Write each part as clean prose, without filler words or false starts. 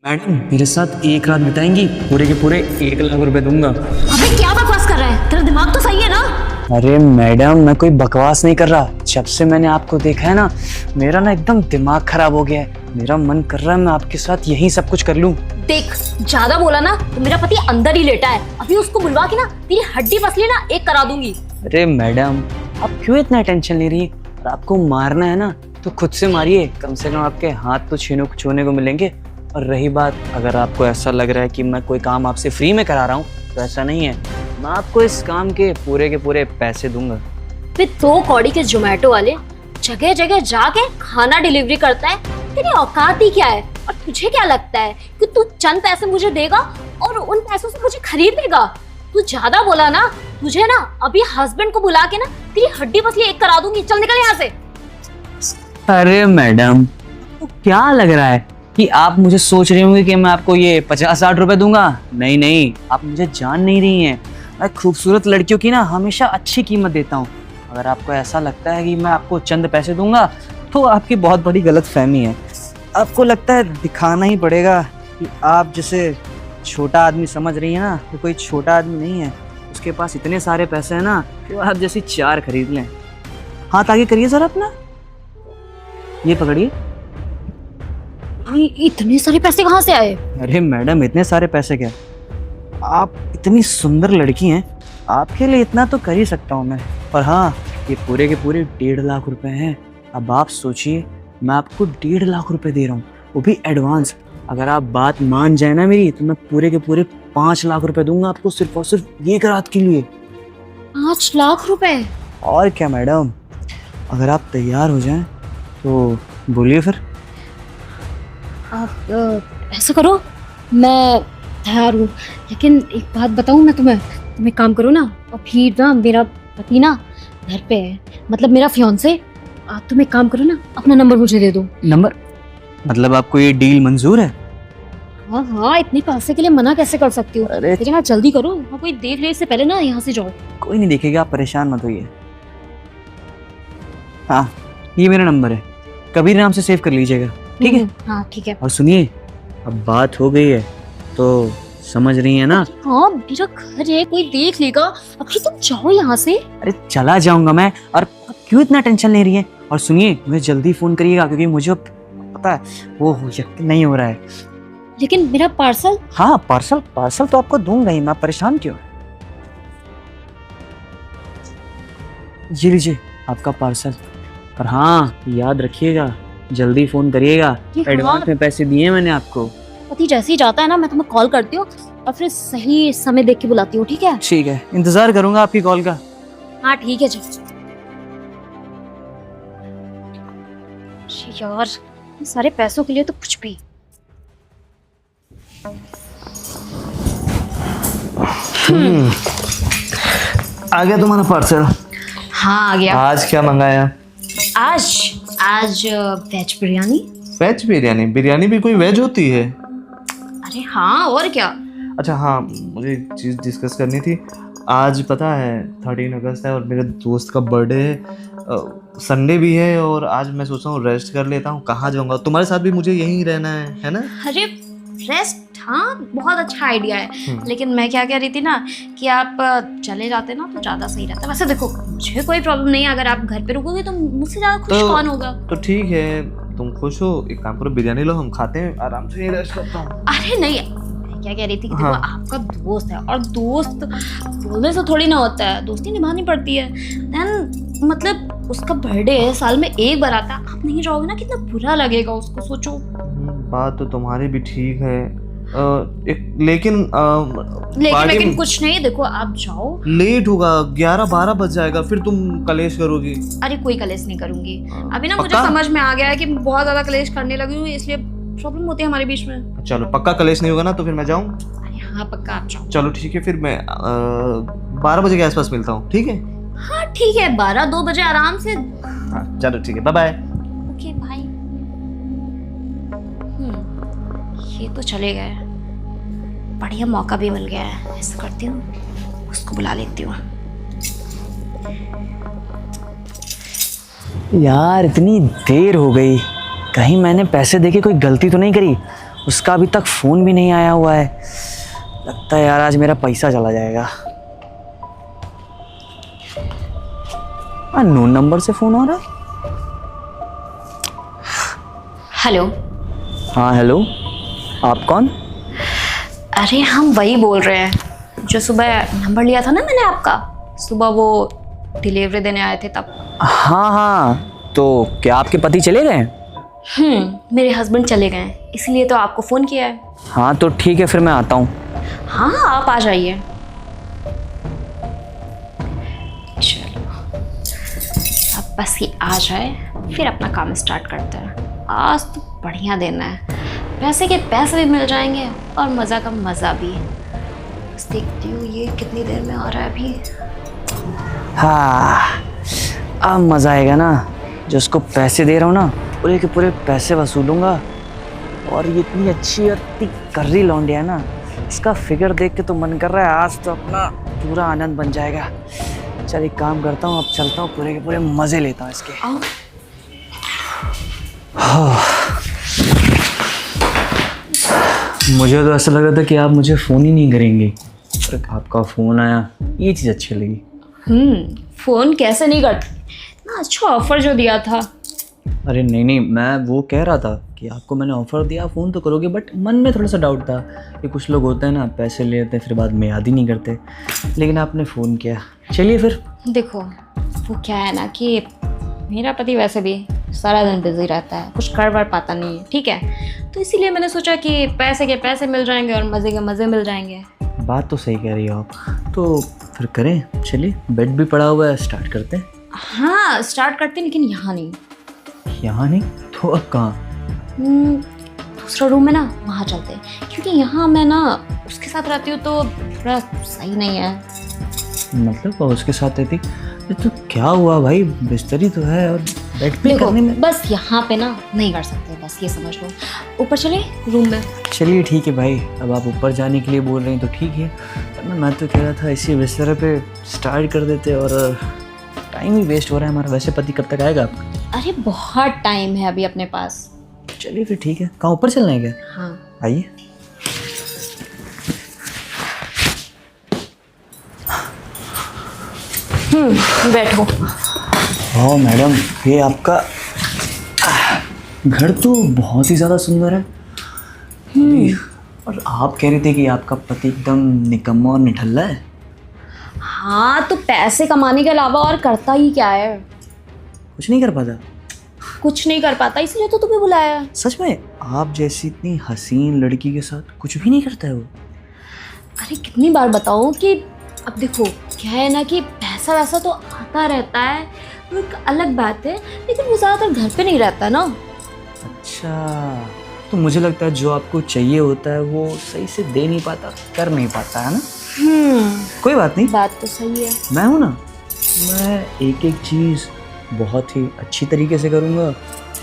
Madam मेरे साथ एक रात बिताएंगी, पूरे के पूरे 1 लाख रुपए दूंगा। अबे क्या बकवास कर रहा है? तेरा दिमाग तो सही है ना? अरे मैडम मैं कोई बकवास नहीं कर रहा। जब से मैंने आपको देखा है ना, मेरा ना एकदम दिमाग खराब हो गया है। मेरा मन कर रहा है मैं आपके साथ यही सब कुछ कर लूं। देख, ज्यादा बोला ना तो मेरा पति अंदर ही लेटा है। अभी उसको बुलवा के ना तेरी हड्डी पसली ना एक करा दूंगी। अरे मैडम आप क्यों इतना टेंशन ले रही है? और आपको मारना है ना तो खुद से मारिए, कम से कम आपके हाथ तो छूने को मिलेंगे। और रही बात, अगर आपको ऐसा लग रहा है कि मैं कोई काम आपसे फ्री में करा रहा हूँ, तो ऐसा नहीं है। मैं आपको इस काम के पूरे पैसे दूंगा। फिर 2 कौड़ी के जोमेटो वाले जगह जगह जाके खाना डिलीवरी करता है। तेरी औकात ही क्या है? और तुझे क्या लगता है कि तू चंद पैसे मुझे देगा और उन पैसों से मुझे खरीद लेगा? तू ज्यादा बोला ना, तुझे ना अभी हस्बैंड को बुला के ना तेरी हड्डी पसली एक करा दूंगी। चल निकल यहाँ से। अरे मैडम तो क्या लग रहा है कि आप मुझे सोच रहे होंगे कि मैं आपको ये 50-60 रुपए दूंगा? नहीं नहीं, आप मुझे जान नहीं रही हैं। मैं खूबसूरत लड़कियों की ना हमेशा अच्छी कीमत देता हूँ। अगर आपको ऐसा लगता है कि मैं आपको चंद पैसे दूंगा तो आपकी बहुत बड़ी गलतफहमी है। आपको लगता है दिखाना ही पड़ेगा कि आप जिसे छोटा आदमी समझ रही है ना, तो कोई छोटा आदमी नहीं है। उसके पास इतने सारे पैसे हैं ना कि आप जैसी 4 खरीद लें। हाथ आगे करिए सर अपना, ये पकड़िए। इतने सारे पैसे कहाँ से आए? अरे मैडम इतने सारे पैसे क्या, आप इतनी सुंदर लड़की हैं, आपके लिए इतना तो कर ही सकता हूँ मैं। और हाँ, ये पूरे के पूरे 1.5 लाख रुपए हैं। अब आप सोचिए, मैं आपको 1.5 लाख रुपए दे रहा हूँ, वो भी एडवांस। अगर आप बात मान जाए ना मेरी, तो मैं पूरे के पूरे 5 लाख रुपए दूंगा आपको, सिर्फ और सिर्फ एक रात के लिए। 5 लाख रुपए? और क्या मैडम, अगर आप तैयार हो जाएं तो बोलिए फिर। आप ऐसा करो, मैं तैयार हूँ, लेकिन एक बात बताऊँ मैं तुम एक काम करो ना। अभी ना मेरा पति ना घर पे है, मतलब मेरा फियांसे। तुम एक काम करो ना, अपना नंबर मुझे दे दो। नंबर? मतलब आपको ये डील मंजूर है? हाँ हाँ, इतने पैसे के लिए मना कैसे कर सकती हूँ? अरे लेकिन आप जल्दी करो, हाँ, कोई देख ले इससे पहले ना यहाँ से जाओ। कोई नहीं देखेगा, आप परेशान मत होइए। हाँ, ये मेरा नंबर है, कबीर नाम से सेव कर लीजिएगा, ठीक है? हाँ ठीक है। और सुनिए, अब बात हो गई है तो समझ रही है ना? हाँ, मेरा घर है, कोई देख लेगा। अभी तुम जाओ यहाँ से। अरे चला जाऊंगा मैं, और आप क्यों इतना टेंशन ले रही है? और सुनिए, मुझे जल्दी फोन करिएगा, क्योंकि मुझे अब पता है वो यकीन नहीं हो रहा है। लेकिन मेरा पार्सल? हाँ पार्सल तो आपको दूंगा ही, मैं परेशान क्यों? ये लीजिए आपका पार्सल। और हाँ याद रखिएगा, जल्दी फोन करिएगा। एडवांस में पैसे दिए मैंने आपको। पति जैसे ही जाता है ना, मैं तुम्हें कॉल करती हूँ और फिर सही समय देख के बुलाती हूँ, ठीक है? ठीक है, इंतजार करूंगा आपकी कॉल का। हाँ ठीक है। चल यार, इन सारे पैसों के लिए तो कुछ भी। आ गया तुम्हारा पार्सल? हाँ आ गया। आज क्या मंगाया? आज वेज बिरयानी। वेज बिरयानी? बिरयानी भी कोई वेज होती है? अरे हाँ, और क्या। अच्छा हाँ, मुझे एक चीज़ डिस्कस करनी थी। आज पता है 13 अगस्त है और मेरे दोस्त का बर्थडे है, संडे भी है, और आज मैं सोच रहा हूँ रेस्ट कर लेता हूँ। कहाँ जाऊँगा? तुम्हारे साथ भी मुझे यहीं रहना है ना? अरे रेस्ट, हाँ बहुत अच्छा आइडिया है। लेकिन मैं क्या कह रही थी ना कि आप चले जाते ना तो ज़्यादा सही रहता। वैसे देखो, मुझे कोई प्रॉब्लम नहीं है, अगर आप घर पे रुकोगे तो मुझसे ज़्यादा खुश कौन होगा? तो ठीक है, तुम खुश हो, एक काम करो, बिरयानी लो, हम खाते हैं, आराम से रेस्ट करता हूँ। अरे नहीं, मैं क्या कह रही थी कि देखो, हाँ। आपका दोस्त है, और दोस्त बोलने से थोड़ी ना होता है, दोस्ती निभानी पड़ती है। देन मतलब उसका बर्थडे है, साल में एक बार आता है, आप नहीं जाओगे ना, कितना बुरा लगेगा उसको, सोचो। बात तो तुम्हारी भी ठीक है, लेकिन लेकिन कुछ नहीं, देखो आप जाओ। लेट होगा, 11-12 बज जाएगा, फिर तुम कलेश करोगी। अरे कोई कलेश नहीं करूंगी। अभी ना मुझे पक्का? समझ में आ गया है कि बहुत ज्यादा कलेश करने लगी हूँ, इसलिए प्रॉब्लम होती है हमारे बीच में। चलो पक्का कलेश नहीं होगा ना, तो फिर मैं जाऊँ? अरे हाँ पक्का, आप जाओ। चलो ठीक है, फिर मैं 12 बजे के आसपास मिलता हूँ, ठीक है? हाँ ठीक है, 12-2 बजे आराम से। हाँ चलो ठीक है, बाय बाय। ओके भाई। ये तो चले गए, बढ़िया मौका भी मिल गया है। ऐसा करती हूँ, उसको बुला लेती हूँ। यार इतनी देर हो गई, कहीं मैंने पैसे देके कोई गलती तो नहीं करी? उसका अभी तक फ़ोन भी नहीं आया हुआ है। लगता है यार आज मेरा पैसा चला जाएगा। अननोन नंबर से फ़ोन आ रहा है। हेलो। हाँ हेलो, आप कौन? अरे हम वही बोल रहे हैं जो सुबह नंबर लिया था ना मैंने आपका, सुबह वो डिलीवरी देने आए थे तब। हाँ हाँ, तो क्या आपके पति चले गए? मेरे हस्बैंड चले गए हैं, इसलिए तो आपको फ़ोन किया है। हाँ तो ठीक है, फिर मैं आता हूँ। हाँ आप आ जाइए। चलो अब बस ये आ जाए फिर अपना काम स्टार्ट करते हैं। आज तो बढ़िया दिन है, पैसे के पैसे भी मिल जाएंगे और मज़ा का मज़ा भी। बस देखती हूँ ये कितनी देर में आ रहा है अभी। हाँ अब मज़ा आएगा ना, जो उसको पैसे दे रहा हूँ ना पूरे के पूरे पैसे वसूलूंगा। और ये इतनी अच्छी और इतनी कर्री लौंडिया है ना, इसका फिगर देख के तो मन कर रहा है आज तो अपना पूरा आनंद बन जाएगा। चल एक काम करता हूँ, अब चलता हूँ, पूरे के पूरे मज़े लेता हूँ इसके। आओ। मुझे तो ऐसा लग रहा था कि आप मुझे फ़ोन ही नहीं करेंगे, पर आपका फ़ोन आया, ये चीज़ अच्छी लगी। फ़ोन कैसे नहीं करती ना, अच्छा ऑफर जो दिया था। अरे नहीं नहीं, मैं वो कह रहा था कि आपको मैंने ऑफ़र दिया, फ़ोन तो करोगे, बट मन में थोड़ा सा डाउट था कि कुछ लोग होते हैं ना, पैसे लेते हैं फिर बाद में याद ही नहीं करते, लेकिन आपने फ़ोन किया। चलिए फिर। देखो वो क्या है ना कि मेरा पति वैसे भी सारा दिन बिजी रहता है, कुछ कर वर पाता नहीं है, ठीक है, तो इसीलिए मैंने सोचा कि पैसे के पैसे मिल जाएंगे और मज़े के मज़े मिल जाएंगे। बात तो सही कह रही हो आप, तो फिर करें। चलिए, बेड भी पड़ा हुआ है, स्टार्ट करते हैं। हाँ स्टार्ट करते हैं, लेकिन यहाँ नहीं। यहाँ नहीं तो अब कहाँ? दूसरा रूम है ना, वहाँ चलते हैं, क्योंकि यहाँ मैं ना उसके साथ रहती हूँ तो थोड़ा सही नहीं है। मतलब उसके साथ रहती? तो क्या हुआ भाई, बिस्तरी तो है और बेड पे देखो करने में। बस यहाँ पे ना नहीं कर सकते, बस ये समझ लो। ऊपर चले रूम में। चलिए ठीक है भाई, अब आप ऊपर जाने के लिए बोल रहे हैं तो ठीक है, वरना मैं तो कह रहा था इसी बिस्तर पे स्टार्ट कर देते, और टाइम ही वेस्ट हो रहा है हमारा। वैसे पति कब तक आएगा आपका? अरे बहुत टाइम है अभी अपने पास। चलिए फिर ठीक है। कहाँ, ऊपर चलना है क्या? हाँ आइए। बैठो। हाँ मैडम, ये आपका घर तो बहुत ही ज़्यादा सुंदर है। और आप कह रहे थे कि आपका पति एकदम निकम्मा और निठल्ला है। हाँ तो पैसे कमाने के अलावा और करता ही क्या है? कुछ नहीं कर पाता? कुछ नहीं कर पाता, इसलिए तो तुम्हें बुलाया। सच में? आप जैसी इतनी हसीन लड़की के साथ कुछ भी नहीं करता है वो? अरे कितनी बार बताऊं कि अब देखो क्या है ना कि पैसा वैसा तो आता रहता है, वो एक अलग बात है, लेकिन वो ज़्यादातर घर पे नहीं रहता ना। अच्छा, तो मुझे लगता है जो आपको चाहिए होता है वो सही से दे नहीं पाता, कर नहीं पाता है ना। कोई बात नहीं, बात तो सही है। मैं हूँ ना, मैं एक एक चीज़ बहुत ही अच्छी तरीके से करूँगा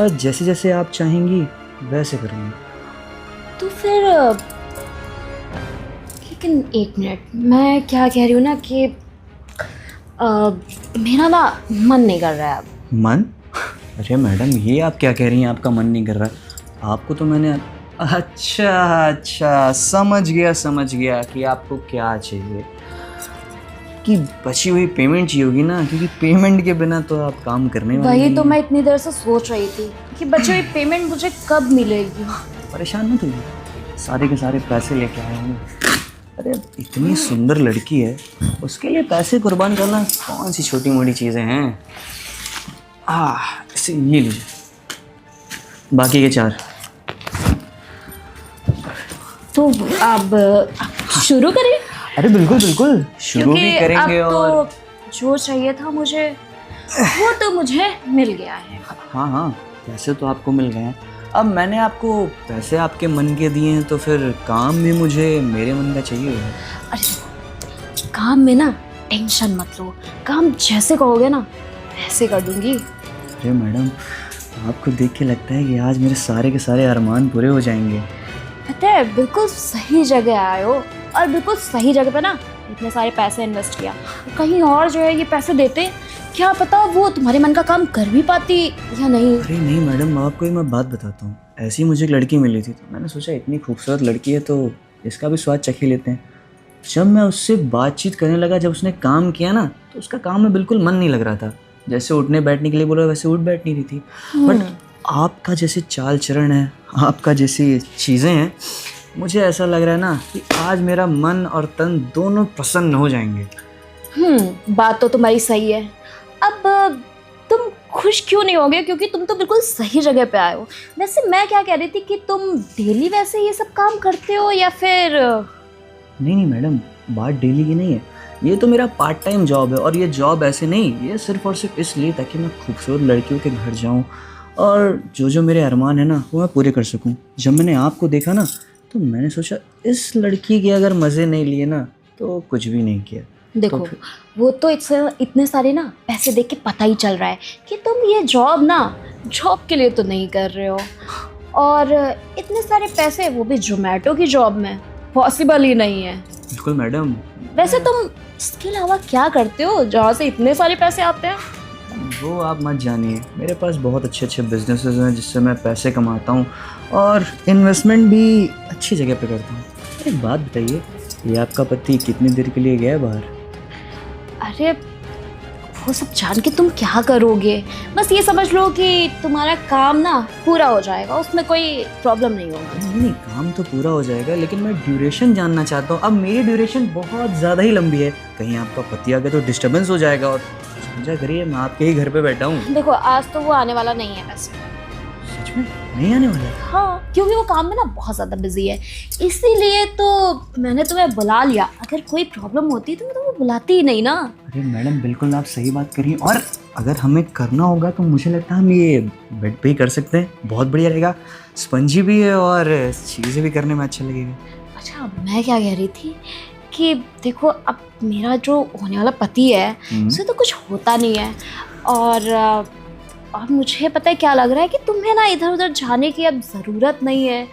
और जैसे जैसे आप चाहेंगी वैसे करूँगा। तो फिर लेकिन एक मिनट, मैं क्या कह रही हूँ ना कि मेरा ना मन नहीं कर रहा है अब। मन? अरे मैडम, ये आप क्या कह रही हैं, आपका मन नहीं कर रहा? आपको तो मैंने अच्छा समझ गया कि आपको क्या चाहिए, कि बची हुई पेमेंट चाहिए होगी ना, क्योंकि पेमेंट के बिना तो आप काम करने वाले वही नहीं तो हैं। मैं इतनी देर से सोच रही थी कि बची हुई पेमेंट मुझे कब मिलेगी। परेशान मत होइए, सारे के सारे पैसे लेके आए हूँ। अरे इतनी सुंदर लड़की है, उसके लिए पैसे कुर्बान करना कौन सी छोटी मोटी चीज़ें हैं। इसे ये लीजिए, बाकी के 4। तो अब शुरू करें? अरे बिल्कुल बिल्कुल, शुरू भी करेंगे। अब और तो जो चाहिए था मुझे वो तो मुझे मिल गया है। हाँ, पैसे तो आपको मिल गए हैं। अब मैंने आपको पैसे आपके मन के दिए हैं, तो फिर काम भी मुझे मेरे मन का चाहिए होगा। अरे काम में ना टेंशन मत लो, काम जैसे कहोगे ना वैसे कर दूंगी। अरे मैडम, आपको देख के लगता है कि आज मेरे सारे के सारे अरमान पूरे हो जाएंगे। पता है बिल्कुल सही जगह आए हो, और बिल्कुल सही जगह पे ना इतने सारे पैसे इन्वेस्ट किया। कहीं और जो है ये पैसे देते, क्या पता वो तुम्हारे मन का काम कर भी पाती या नहीं। अरे नहीं मैडम, आपको एक मैं बात बताता हूँ। ऐसी मुझे एक लड़की मिली थी, तो मैंने सोचा इतनी खूबसूरत लड़की है तो इसका भी स्वाद चख ही लेते हैं। जब मैं उससे बातचीत करने लगा, जब उसने काम किया ना, तो उसका काम में बिल्कुल मन नहीं लग रहा था। जैसे उठने बैठने के लिए बोला वैसे उठ बैठ नहीं रही थी। बट आपका जैसे चाल चरण है, आपका जैसी चीज़ें हैं, मुझे ऐसा लग रहा है ना कि आज मेरा मन और तन दोनों प्रसन्न हो जाएंगे। बात तो तुम्हारी सही है। अब तुम खुश क्यों नहीं होगे, क्योंकि तुम तो बिल्कुल सही जगह पे आए हो। वैसे मैं क्या कह रही थी कि तुम डेली वैसे ये सब काम करते हो या फिर? नहीं मैडम, बात डेली की नहीं है, ये तो मेरा पार्ट टाइम जॉब है। और ये जॉब ऐसे नहीं, ये सिर्फ और सिर्फ इसलिए ताकि मैं खूबसूरत लड़कियों के घर जाऊं और जो मेरे अरमान है ना वो मैं पूरे कर सकूं। जब मैंने आपको देखा ना तो मैंने सोचा इस लड़की के अगर मज़े नहीं लिए ना तो कुछ भी नहीं किया। देखो तो वो तो इतने सारे ना पैसे देख के पता ही चल रहा है कि तुम ये जॉब ना जॉब के लिए तो नहीं कर रहे हो। और इतने सारे पैसे, वो भी जोमेटो की जॉब में, पॉसिबल ही नहीं है। बिल्कुल मैडम। वैसे तुम इसके अलावा क्या करते हो जहाँ से इतने सारे पैसे आते हैं? वो आप मत जानिए, मेरे पास बहुत अच्छे अच्छे बिजनेसेस हैं जिससे मैं पैसे कमाता हूँ और इन्वेस्टमेंट भी अच्छी जगह पे करता हूँ। एक बात बताइए, ये आपका पति कितनी देर के लिए गया है बाहर? अरे वो सब जान के तुम क्या करोगे? बस ये समझ लो कि तुम्हारा काम ना पूरा हो जाएगा, उसमें कोई प्रॉब्लम नहीं होगा। नहीं, काम तो पूरा हो जाएगा, लेकिन मैं ड्यूरेशन जानना चाहता हूँ। अब मेरी ड्यूरेशन बहुत ज़्यादा ही लंबी है, कहीं आपका पति आ गया तो डिस्टर्बेंस हो जाएगा। और समझा करिए, मैं आपके ही घर पे बैठा हूँ। देखो आज तो वो आने वाला नहीं है वैसे। सच में नहीं आने वाला है? हाँ, क्योंकि वो काम में ना बहुत ज़्यादा बिजी है, इसीलिए तो मैंने तुम्हें बुला लिया। अगर कोई प्रॉब्लम होती तो मैं तुम्हें बुलाती ही नहीं ना। अरे मैडम, बिल्कुल आप सही बात करिए। और अगर हमें करना होगा तो मुझे लगता है हम ये बेड पे ही कर सकते हैं, बहुत बढ़िया रहेगा। स्पंजी भी है और चीज़ें भी करने में अच्छा लगेगा। अच्छा, मैं क्या कह रही थी कि देखो अब मेरा जो होने वाला पति है उसे तो कुछ होता नहीं है। और मुझे पता है क्या लग रहा है कि तुम्हें ना इधर उधर जाने की अब ज़रूरत नहीं है,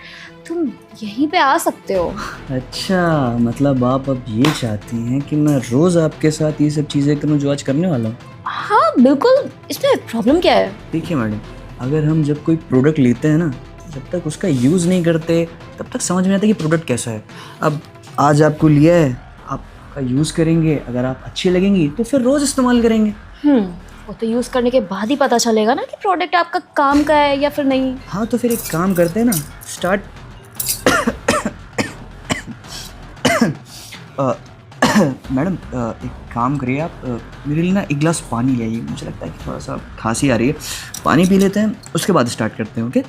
तुम यहीं पे आ सकते हो। अच्छा, मतलब आप अब ये चाहती हैं कि मैं रोज़ आपके साथ ये सब चीज़ें करूं जो आज करने वाला हूँ? हाँ बिल्कुल, इसमें प्रॉब्लम क्या है? देखिए मैडम, अगर हम जब कोई प्रोडक्ट लेते हैं ना, जब तक उसका यूज़ नहीं करते तब तक समझ में आता है कि प्रोडक्ट कैसा है। अब आज आपको लिया है, आपका यूज़ करेंगे, अगर आप अच्छी लगेंगी तो फिर रोज़ इस्तेमाल करेंगे। वो तो यूज़ करने के बाद ही पता चलेगा ना कि प्रोडक्ट आपका काम का है या फिर नहीं। हाँ, तो फिर एक काम करते हैं ना, स्टार्ट मैडम एक काम करिए आप, मेरे लिए ना एक गिलास पानी ले आइए। मुझे लगता है कि थोड़ा सा खांसी आ रही है, पानी पी लेते हैं, उसके बाद स्टार्ट करते हैं। ओके?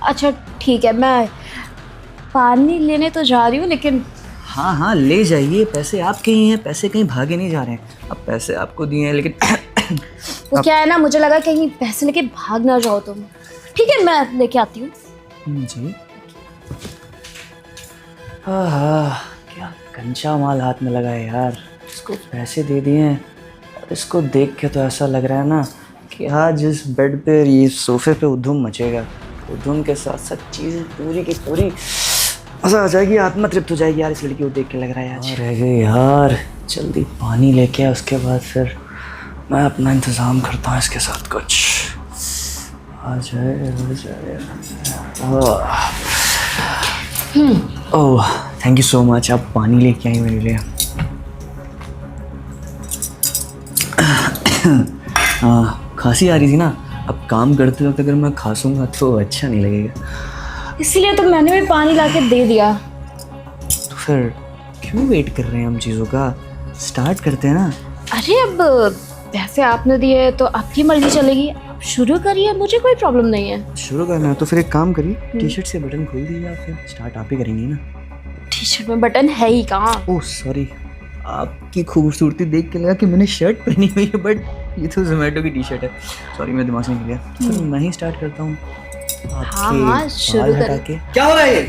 अच्छा ठीक है, मैं पानी लेने तो जा रही हूँ, लेकिन हाँ हाँ ले जाइए, पैसे आपके ही हैं, पैसे कहीं भागे नहीं जा रहे हैं। अब पैसे आपको दिए हैं, लेकिन वो क्या है ना, मुझे लगा कहीं पैसे लेके भाग ना जाओ तुम। ठीक है, मैं लेके आती हूँ जी। हाँ, क्या कंचा माल हाथ में लगा है यार। इसको पैसे दे दिए हैं और इसको देख के तो ऐसा लग रहा है ना कि आज इस बेड पे, ये सोफे पे उधूम मचेगा। उधूम के साथ साथ चीज़ें पूरी की पूरी मज़ा आ जाएगी, आत्मा तृप्त हो जाएगी यार। इस लड़की को देख के लग रहा है आज रह गए यार। जल्दी पानी लेके आ, उसके बाद फिर मैं अपना इंतज़ाम करता हूँ इसके साथ। कुछ आ जाए, हो जाए। Oh thank you so much, आप पानी लेके आई मेरे लिए। खांसी आ रही थी ना, अब काम करते वक्त अगर मैं खांसूंगा तो अच्छा नहीं लगेगा, इसीलिए तो मैंने भी पानी लाके दे दिया। तो फिर क्यों वेट कर रहे हैं हम चीज़ों का, स्टार्ट करते हैं ना। अरे अब पैसे आपने दिए तो आपकी मर्जी चलेगी, आप शुरू करिए, मुझे कोई प्रॉब्लम नहीं है। शुरू करना है तो फिर एक काम करिए, टी शर्ट से बटन खोल दीजिए, आप फिर स्टार्ट आप ही करेंगे ना। टी शर्ट में बटन है ही कहाँ? ओह सॉरी, आपकी खूबसूरती देख के लगा कि मैंने शर्ट पहनी हुई है, बट ये तो जोमेटो की टी शर्ट है। सॉरी, मैं दिमाग से निकल गया। तो मैं ही स्टार्ट करता हूँ। हाँ शुरू कर। क्या हो रहा है ये?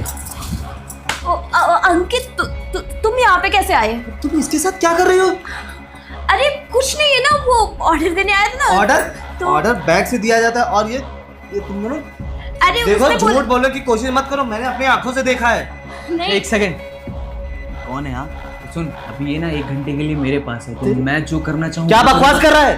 अंकित तुम यहाँ पे कैसे आए? तुम इसके साथ क्या कर रही हो? अरे कुछ नहीं है ना, वो ऑर्डर देने आया था ना। ऑर्डर बैग से दिया जाता है और ये तुम दोनों अरे देखो, उसने झूठ बोलने की कोशिश मत करो, मैंने अपनी आंखों से देखा है। नहीं, एक सेकंड, कौन है आप? सुन, अभी ये ना 1 घंटे के लिए मेरे पास है, तो मैं जो करना चाहूँ। क्या बकवास कर रहा है?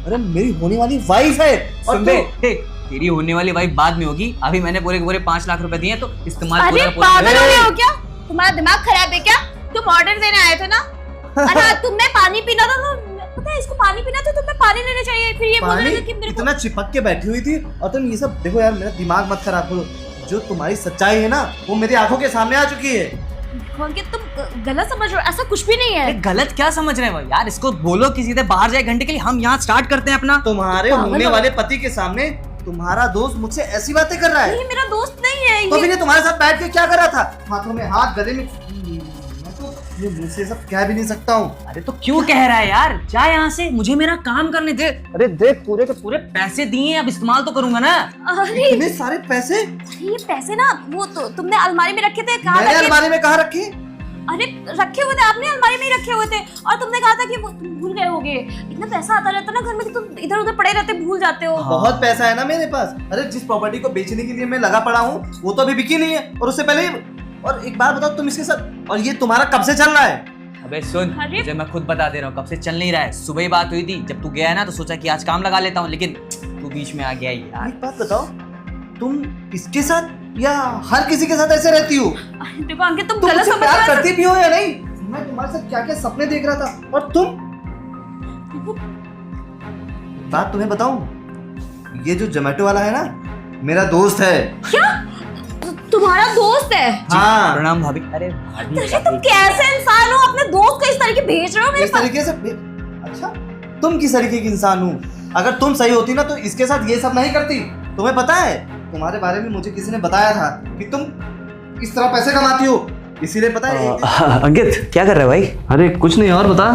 अरे मेरी होने वाली वाइफ है। और सुन बे, तेरी होने वाली वाइफ बाद में होगी, अभी मैंने पूरे के पूरे 5 लाख रुपए दिए, तो इस्तेमाल अरे पूरा पागल हो गए हो क्या? तुम्हारा दिमाग खराब है क्या? तुम ऑर्डर देने आए थे ना? अरे तुम्हें पानी पीना था तो पता है इसको पानी पीना था, तुम्हें पानी लेने चाहिए, फिर ये बोल रहे थे कि मेरे को इतना चिपक के बैठी हुई थी और तुम ये सब देखो यार, मेरा दिमाग मत खराब करो। जो तुम्हारी सच्चाई है ना वो मेरी आंखों के सामने आ चुकी है। अंकित तुम गलत समझ रहे हो, ऐसा कुछ भी नहीं है। अरे गलत क्या समझ रहे हो यार, इसको बोलो कि सीधे बाहर जाए घंटे के लिए, हम यहाँ स्टार्ट करते हैं अपना। तुम्हारे होने वाले पति के सामने तुम्हारा दोस्त मुझसे ऐसी बातें कर रहा है। ये मेरा दोस्त नहीं है। तो फिर ये तुम्हारे साथ बैठ के क्या कर रहा था? हाथों में हाथ, गले में, मैं तो ये मुंह से सब कह भी नहीं सकता हूँ। अरे तो क्यों कह रहा है यार, जा यहाँ से, मुझे मेरा काम करने दे। अरे देख पूरे के पूरे पैसे दिए, अब इस्तेमाल तो करूंगा ना। अरे इतने सारे पैसे? ये पैसे ना वो तो तुमने अलमारी में रखे थे। कहाँ मैंने रखे? अलमारी में कहाँ रखे? अरे रखे हुए थे आपने, अलमारी में ही रखे हुए थे, और तुमने कहा था कि वो तुम भूल गए होगे। इतना पैसा आता रहता ना घर में कि तुम इधर उधर पड़े रहते, भूल जाते हो। बहुत पैसा है ना मेरे पास। अरे जिस प्रॉपर्टी को बेचने के लिए मैं लगा पड़ा हूँ वो तो अभी बिकी नहीं है, और उससे पहले और एक बात बताओ, तुम इसके साथ, और ये तुम्हारा कब से चल रहा है? अबे सुन, अरे- मुझे मैं खुद बता दे रहा हूँ, कब से चल नहीं रहा है। सुबह ही बात हुई थी, जब तू गया है ना तो सोचा कि आज काम लगा लेता हूँ, लेकिन तू बीच में आ गया यार। एक बात बताओ, तुम इसके साथ या हर किसी के साथ ऐसे रहती हो? अरे देखो अंकित तुम तुम गलत मुझसे समझ प्यार रहे हो। करती भी हो या नहीं? मैं तुम्हारे साथ क्या क्या सपने देख रहा था, और तुम। बात तुम्हें बताऊं, ये जो जोमेटो वाला है ना, मेरा दोस्त है। क्या तुम्हारा दोस्त है? हाँ। प्रणाम भाभी। अरे भाभी अरे तुम कैसे इंसान हो, अपने दोस्त को इस तरह की भेज रहे हो मेरे इस पास? तरीके से अच्छा, तुम किस तरीके की इंसान हो? अगर तुम सही होती ना तो इसके साथ ये सब नहीं करती। तुम्हें पता है, तुम्हारे बारे में मुझे किसी ने बताया था कि तुम इस तरह पैसे कमाती हो, इसीलिए पता है। अंकित क्या कर रहे हो भाई? अरे कुछ नहीं, और बता,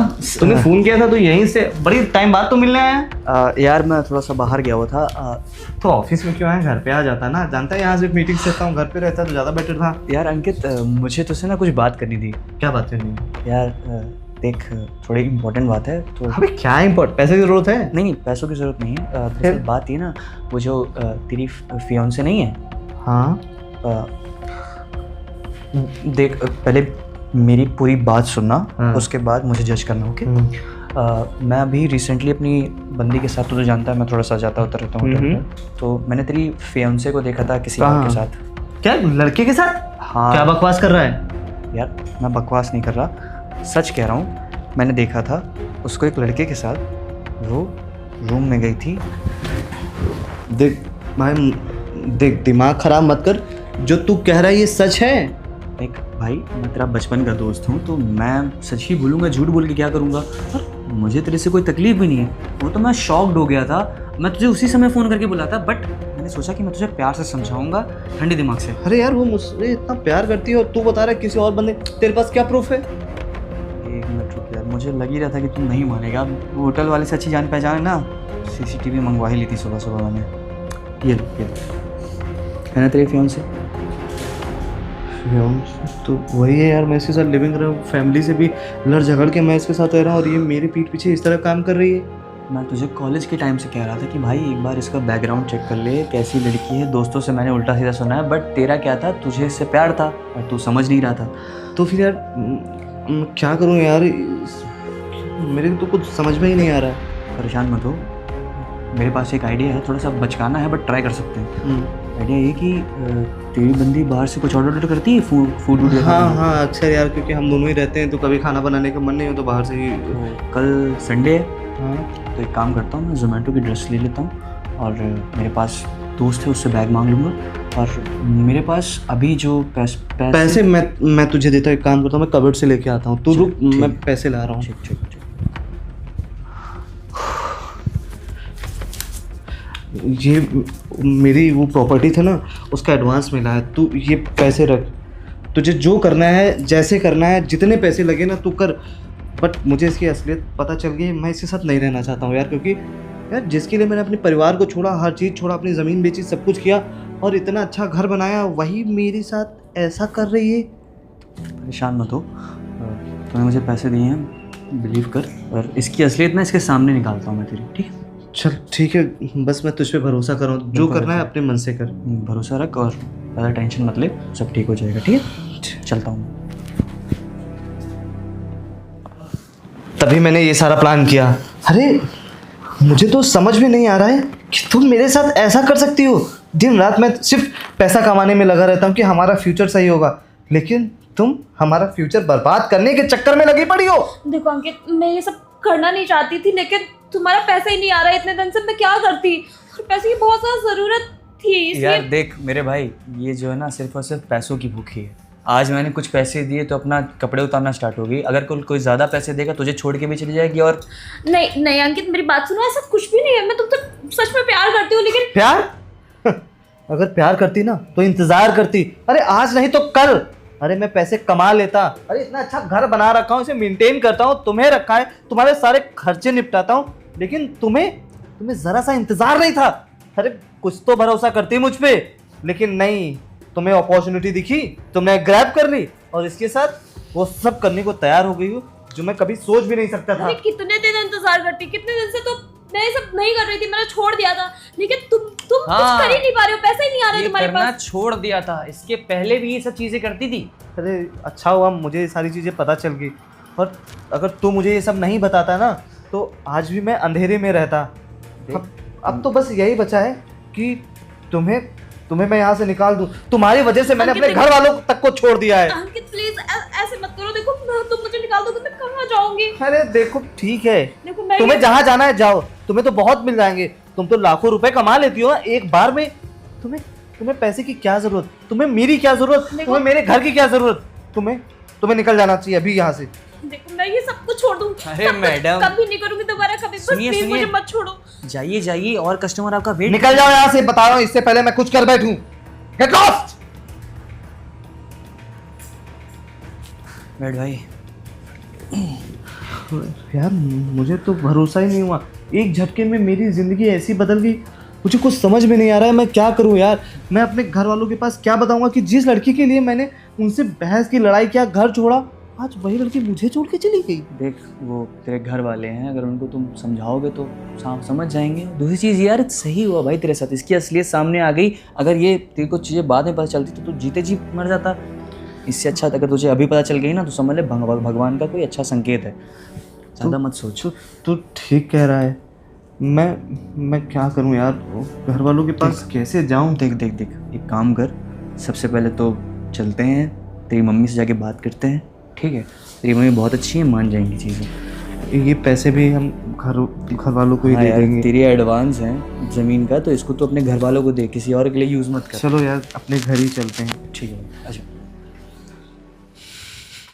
तूने फोन किया था तो यहीं से बड़ी टाइम बाद तो मिलने आया। यार मैं थोड़ा सा बाहर गया हुआ था। तो ऑफिस में क्यों आया? घर पे आ जाता ना, जानता है यहाँ से मीटिंग से हूँ, घर पे रहता तो ज्यादा बेटर था। यार अंकित मुझे तुझसे ना कुछ बात करनी थी। क्या बात करनी है? यार देख, थोड़ी इम्पोर्टेंट बात है तो। अबे क्या इम्पोर्टेंट, पैसे की जरूरत है? नहीं पैसों की जरूरत नहीं है। दरअसल बात ये ना, वो जो तेरी फियांसे नहीं है। हाँ। देख पहले मेरी पूरी बात सुनना, हाँ। उसके बाद मुझे जज करना। ओके? मैं अभी रिसेंटली अपनी बंदी के साथ, तो जानता है मैं थोड़ा सा जाता होता रहता हूँ होटल पे, तो मैंने तेरी फियांसे को देखा था किसी और के साथ। क्या लड़के के साथ? हाँ। क्या बकवास कर रहा है? यार मैं बकवास नहीं कर रहा, सच कह रहा हूँ। मैंने देखा था उसको एक लड़के के साथ, वो रूम में गई थी। देख भाई, देख दिमाग खराब मत कर, जो तू कह रहा है ये सच है? एक भाई, मैं तेरा बचपन का दोस्त हूँ, तो मैं सच ही बोलूँगा, झूठ बोल के क्या करूँगा? और मुझे तेरे से कोई तकलीफ भी नहीं है। वो तो मैं शॉक्ड हो गया था, मैं तुझे उसी समय फ़ोन करके बुला था, बट मैंने सोचा कि मैं तुझे प्यार से समझाऊंगा, ठंडे दिमाग से। अरे यार वो मुझसे इतना प्यार करती है और तू बता रहा है किसी और बंदे, तेरे पास क्या प्रूफ है? एक मिनट रुक यार, मुझे लग ही रहा था कि तुम नहीं मानेगा। वो होटल वाले से अच्छी जान पहचान है ना, CCTV मंगवा ही ली थी सुबह सुबह मैंने। ये है ना तेरे फियांसे? तो वही है यार, मैं इसके साथ लिविंग कर रहा हूँ, फैमिली से भी लड़ झगड़ के मैं इसके साथ रह रहा हूँ, और ये मेरी पीठ पीछे इस तरह काम कर रही है। मैं तुझे कॉलेज के टाइम से कह रहा था कि भाई एक बार इसका बैकग्राउंड चेक कर ले, कैसी लड़की है। दोस्तों से मैंने उल्टा सीधा सुना है, बट तेरा क्या था, तुझे इससे प्यार था और तू समझ नहीं रहा था। तो फिर यार मैं क्या करूँ यार, मेरे को तो कुछ समझ में ही नहीं आ रहा है। परेशान मत हो, मेरे पास एक आइडिया है, थोड़ा सा बचकाना है बट ट्राई कर सकते हैं। आइडिया ये कि तेरी बंदी बाहर से कुछ ऑर्डर करती है, फूड। हाँ अक्सर यार, क्योंकि हम दोनों ही रहते हैं तो कभी खाना बनाने का मन नहीं हो तो बाहर से ही। तो कल संडे है, हाँ तो एक काम करता हूँ, मैं जोमेटो की ड्रेस ले लेता हूँ, और मेरे पास दोस्त है उससे बैग मांग लूँगा, और मेरे पास अभी जो पैसे मैं तुझे देता हूँ। एक काम करता हूँ, मैं कबर्ड से लेके आता हूँ, तू रुक, मैं पैसे ला रहा हूँ। ठीक। ये मेरी वो प्रॉपर्टी थी ना, उसका एडवांस मिला है, तू ये पैसे रख। तुझे जो करना है, जैसे करना है, जितने पैसे लगे ना तू कर, बट मुझे इसकी असलियत पता चल गई। मैं इसके साथ नहीं रहना चाहता हूँ यार, क्योंकि यार जिसके लिए मैंने अपने परिवार को छोड़ा, हर चीज़ छोड़ा, अपनी ज़मीन बेची, सब कुछ किया और इतना अच्छा घर बनाया, वही मेरे साथ ऐसा कर रही है। परेशान मत हो, तूने मुझे पैसे दिए हैं, बिलीव कर, और इसकी असलियत मैं इसके सामने निकालता हूँ मैं तेरी। ठीक है? चल ठीक है, बस मैं तुझ पे भरोसा कर रहा हूँ, जो करना है अपने मन से कर। भरोसा रख और ज़्यादा टेंशन मत ले, सब ठीक हो जाएगा। ठीक है, चलता हूँ। तभी मैंने ये सारा प्लान किया। अरे मुझे तो समझ में नहीं आ रहा है कि तुम मेरे साथ ऐसा कर सकती हो? दिन रात मैं सिर्फ पैसा कमाने में लगा रहता हूँ कि हमारा फ्यूचर सही होगा, लेकिन तुम हमारा फ्यूचर बर्बाद करने के चक्कर में लगी पड़ी हो। देखो अंकित, मैं ये सब करना नहीं चाहती थी, लेकिन तुम्हारा पैसा ही नहीं आ रहा है इतने दिन से, मैं क्या करती। और पैसे की बहुत ज्यादा जरूरत थी, इसलिए। यार देख मेरे भाई, ये जो है ना सिर्फ और सिर्फ पैसों की भूखी है। आज मैंने कुछ पैसे दिए तो अपना कपड़े उतारना स्टार्ट हो गई। अगर कोई ज़्यादा पैसे देगा तुझे छोड़ के भी चली जाएगी। और नहीं नहीं अंकित, मेरी बात सुनो, ऐसा कुछ भी नहीं है। मैं तुमसे सच में प्यार करती हूँ, लेकिन प्यार? अगर प्यार करती ना तो इंतजार करती। अरे आज नहीं तो कल। अरे मैं पैसे कमा लेता। अरे इतना अच्छा घर बना रखा हूँ, इसे मेंटेन करता हूँ, तुम्हें रखा है, तुम्हारे सारे खर्चे निपटाता हूँ, लेकिन तुम्हें जरा सा इंतजार नहीं था। अरे कुछ तो भरोसा करती मुझ पे, लेकिन नहीं, तुम्हें अपॉर्चुनिटी दिखी, तुमने ग्रैब कर ली और इसके साथ वो सब करने को तैयार हो गई हो जो मैं कभी सोच भी नहीं सकता था। अरे कितने दिन इंतजार करती, कितने दिन से तो मैं ये सब नहीं कर रही थी, मैंने छोड़ दिया था, लेकिन तुम हाँ, कुछ कर ही नहीं पा रहे हो, पैसे ही नहीं आ रहे ये तुम्हारे करना पास। छोड़ दिया था। इसके पहले भी ये सब चीज़ें करती थी। अरे अच्छा हुआ मुझे ये सारी चीज़ें पता चल गई, और अगर तू मुझे ये सब नहीं बताता ना तो आज भी मैं अंधेरे में रहता। अब तो बस यही बचा है कि तुम्हें मैं यहाँ से निकाल दूँ। तुम्हारी वजह से मैंने अपने घर वालों तक को छोड़ दिया है। अंकित प्लीज ऐसे मत करो, देखो तुम मुझे निकाल दोगे मैं कहाँ जाऊंगी। अरे देखो ठीक है, देखो मैं तुम्हें जहाँ जाना है जाओ, तुम्हें तो बहुत मिल जाएंगे, तुम तो लाखों रुपए कमा लेती हो एक बार में। तुम्हें पैसे की क्या जरूरत, तुम्हें मेरी क्या जरूरत, तुम्हें मेरे घर की क्या जरूरत। तुम्हें निकल जाना चाहिए अभी यहाँ से। देखो मैं ये सब कुछ छोड़ दूँ। अरे मैडम, कभी नहीं करूंगी दोबारा, कभी। बस सुनिए, प्लीज सुनिए। मुझे मत छोड़ो। जाइए जाइए, और कस्टमर आपका वेट। निकल जाओ यहाँ से, बता रहा हूँ, इससे पहले मैं कुछ कर बैठूं। Get lost. बैठ भाई। यार मुझे तो भरोसा ही नहीं हुआ, एक झटके में मेरी जिंदगी ऐसी बदल गई। मुझे कुछ समझ में नहीं आ रहा है मैं क्या करूं यार। मैं अपने घर वालों के पास क्या बताऊंगा कि जिस लड़की के लिए मैंने उनसे बहस की, लड़ाई किया, घर छोड़ा, आज वही लड़की मुझे छोड़ के चली गई। देख वो तेरे घर वाले हैं, अगर उनको तुम समझाओगे तो समझ जाएंगे। दूसरी चीज़ यार, सही हुआ भाई तेरे साथ, इसकी असलियत सामने आ गई। अगर ये तेरे को चीज़ें बाद में पता चलती तो तू जीते जी मर जाता। इससे अच्छा अगर तुझे अभी पता चल गई ना तो समझ ले भगवान का कोई अच्छा संकेत है। ज़्यादा मत सोच। तू ठीक कह रहा है। मैं क्या करूं यार, घर वालों के पास कैसे जाऊं? देख एक काम कर, सबसे पहले तो चलते हैं, तेरी मम्मी से जाके बात करते हैं, ठीक है? तेरी मम्मी बहुत अच्छी है, मान जाएंगी चीज़ें। ये पैसे भी हम घर वालों को ही दे देंगे। तेरी एडवांस है ज़मीन का, तो इसको तो अपने घर वालों को दे, किसी और के लिए यूज़ मत कर। चलो यार अपने घर ही चलते हैं। ठीक है, अच्छा।